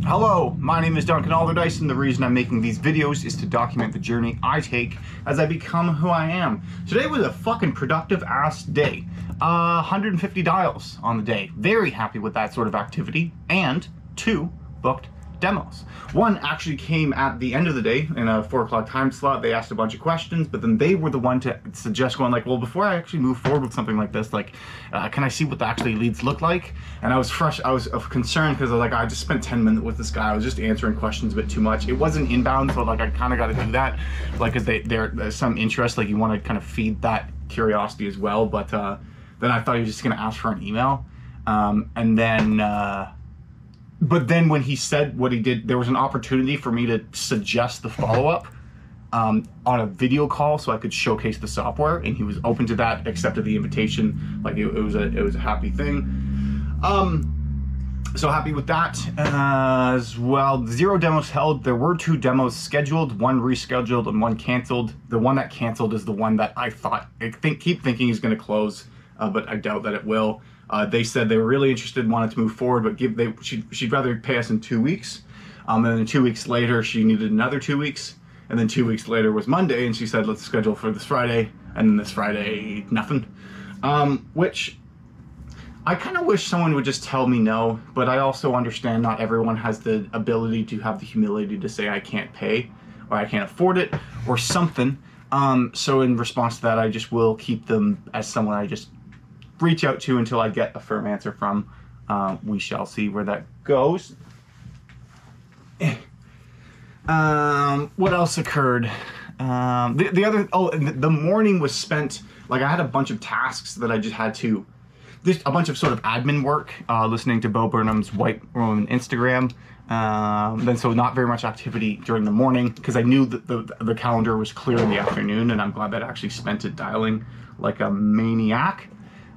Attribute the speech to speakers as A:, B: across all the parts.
A: Hello, my name is Duncan Alderdice, and the reason I'm making these videos is to document the journey I take as I become who I am. Today was a fucking productive ass day. 150 dials on the day. Very happy with that sort of activity. And 2 booked demos. One actually came at the end of the day in a 4 o'clock time slot. They asked a bunch of questions, but then they were the one to suggest going like, well, before I actually move forward with something like this, like, can I see what the actually leads look like? And I was concerned because I just spent 10 minutes with this guy. I was just answering questions a bit too much. It wasn't inbound, so like I kind of got to do that, like, because there's some interest, like you want to kind of feed that curiosity as well. But then I thought he was just going to ask for an email, but then when he said what he did, there was an opportunity for me to suggest the follow-up on a video call so I could showcase the software, and he was open to that, accepted the invitation. Like it was a happy thing. So happy with that as well. 0 demos held. There were 2 demos scheduled, 1 rescheduled and 1 canceled. The one that canceled is the one that I keep thinking is going to close, but I doubt that it will. They said they were really interested, wanted to move forward, but she'd rather pay us in 2 weeks. And then 2 weeks later, she needed another 2 weeks. And then 2 weeks later was Monday, and she said, let's schedule for this Friday. And then this Friday, nothing. Which I kind of wish someone would just tell me no, but I also understand not everyone has the ability to have the humility to say I can't pay, or I can't afford it, or something. So in response to that, I just will keep them as someone I just reach out to until I get a firm answer from. We shall see where that goes. What else occurred? The morning was spent, like I had a bunch of tasks that I just had to, just a bunch of sort of admin work, listening to Bo Burnham's White Room Instagram. Then so not very much activity during the morning because I knew that the calendar was clear in the afternoon, and I'm glad that I actually spent it dialing like a maniac.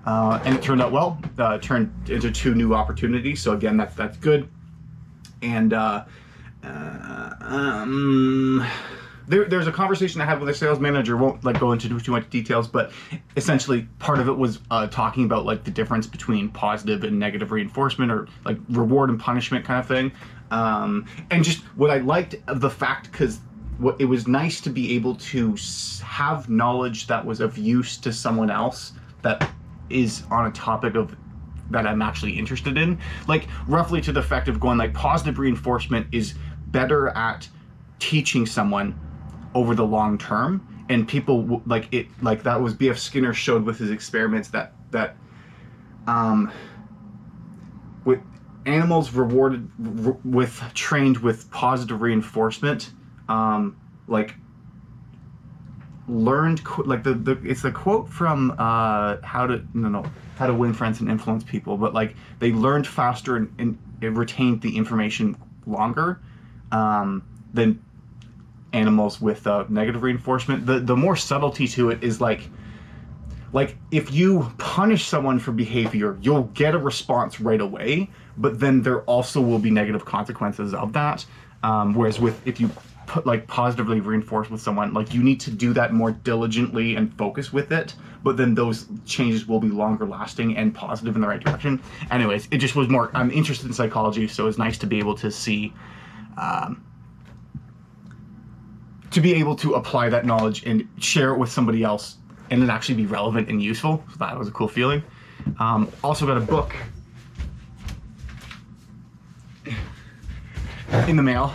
A: And it turned out well, turned into 2 new opportunities. So again, that's good. And there's a conversation I had with a sales manager. Won't go into too much details, but essentially part of it was talking about like the difference between positive and negative reinforcement, or like reward and punishment kind of thing. And just what I liked of the fact, because it was nice to be able to have knowledge that was of use to someone else that is on a topic that I'm actually interested in, like roughly to the effect of going like positive reinforcement is better at teaching someone over the long term, and people like it, like that was B.F. Skinner showed with his experiments that with animals trained with positive reinforcement, like learned, like it's the quote from How to Win Friends and Influence People, but like they learned faster and it retained the information longer than animals with negative reinforcement. The more subtlety to it is like if you punish someone for behavior, you'll get a response right away, but then there also will be negative consequences of that. Whereas if you positively reinforce with someone, like you need to do that more diligently and focus with it, but then those changes will be longer lasting and positive in the right direction. Anyways, it just was more, I'm interested in psychology, so it's nice to be able to see, to be able to apply that knowledge and share it with somebody else and it actually be relevant and useful. So that was a cool feeling. Also got a book in the mail.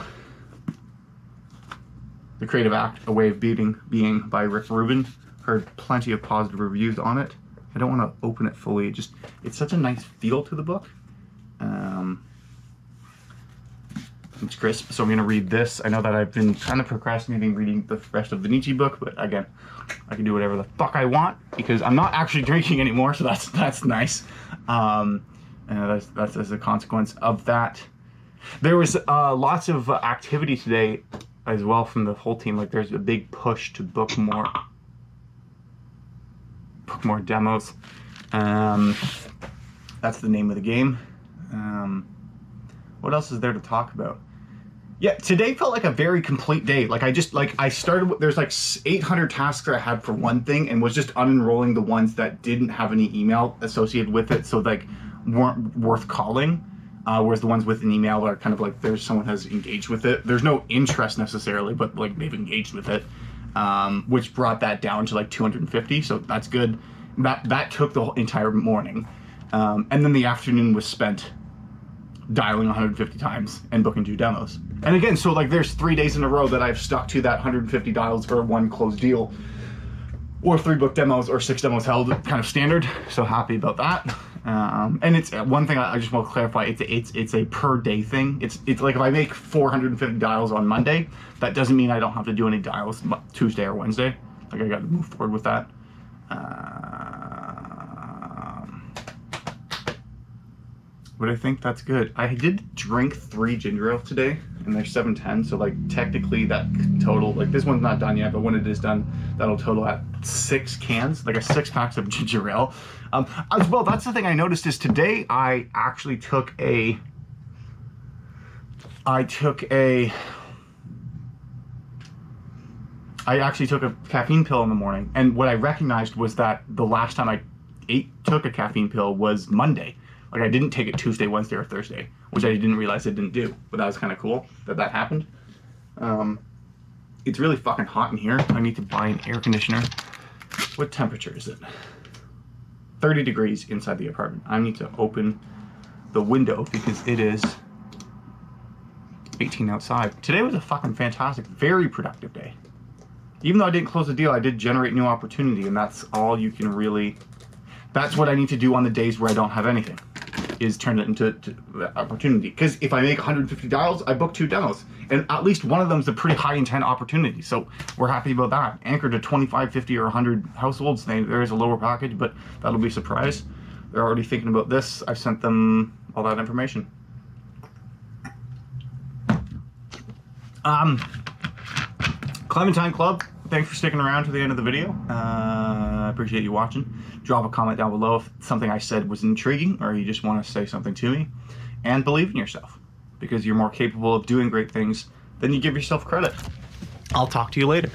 A: The Creative Act, A Way of Being by Rick Rubin. Heard plenty of positive reviews on it. I don't want to open it fully. It's such a nice feel to the book. It's crisp, so I'm going to read this. I know that I've been kind of procrastinating reading the rest of the Nietzsche book, but again, I can do whatever the fuck I want because I'm not actually drinking anymore, so that's nice. That's as a consequence of that. There was lots of activity today as well from the whole team. Like there's a big push to book more demos. That's the name of the game. What else is there to talk about? Yeah, today felt like a very complete day. Like I started, there's like 800 tasks that I had for one thing and was just unenrolling the ones that didn't have any email associated with it, so like weren't worth calling. Whereas the ones with an email are kind of like there's someone has engaged with it. There's no interest necessarily, but like they've engaged with it, which brought that down to like 250. So that's good. That took the whole entire morning, and then the afternoon was spent dialing 150 times and booking 2 demos. And again, so like there's 3 days in a row that I've stuck to that 150 dials for 1 closed deal, or 3 booked demos, or 6 demos held, kind of standard. So happy about that. And it's one thing I just want to clarify. It's a per day thing. It's like if I make 450 dials on Monday, that doesn't mean I don't have to do any dials Tuesday or Wednesday. Like I got to move forward with that. But I think that's good. I did drink 3 ginger ale today, and they're 710. So like technically that total, like this one's not done yet, but when it is done, that'll total at 6 cans, like a 6 packs of ginger ale. As well, that's the thing I noticed is today I actually took a caffeine pill in the morning, and what I recognized was that the last time I took a caffeine pill was Monday. Like I didn't take it Tuesday, Wednesday, or Thursday, which I didn't realize I didn't do. But that was kind of cool that happened. It's really fucking hot in here. I need to buy an air conditioner. What temperature is it? 30 degrees inside the apartment. I need to open the window because it is 18 outside. Today was a fucking fantastic, very productive day. Even though I didn't close the deal, I did generate new opportunity, and that's all you can really... That's what I need to do on the days where I don't have anything, is turn it into opportunity. Because if I make 150 dials, I book 2 demos. And at least one of them is a pretty high intent opportunity. So we're happy about that. Anchored to 25, 50, or 100 households. There is a lower package, but that'll be a surprise. They're already thinking about this. I've sent them all that information. Clementine Club, thanks for sticking around to the end of the video. I appreciate you watching. Drop a comment down below if something I said was intriguing or you just want to say something to me. And believe in yourself, because you're more capable of doing great things than you give yourself credit. I'll talk to you later.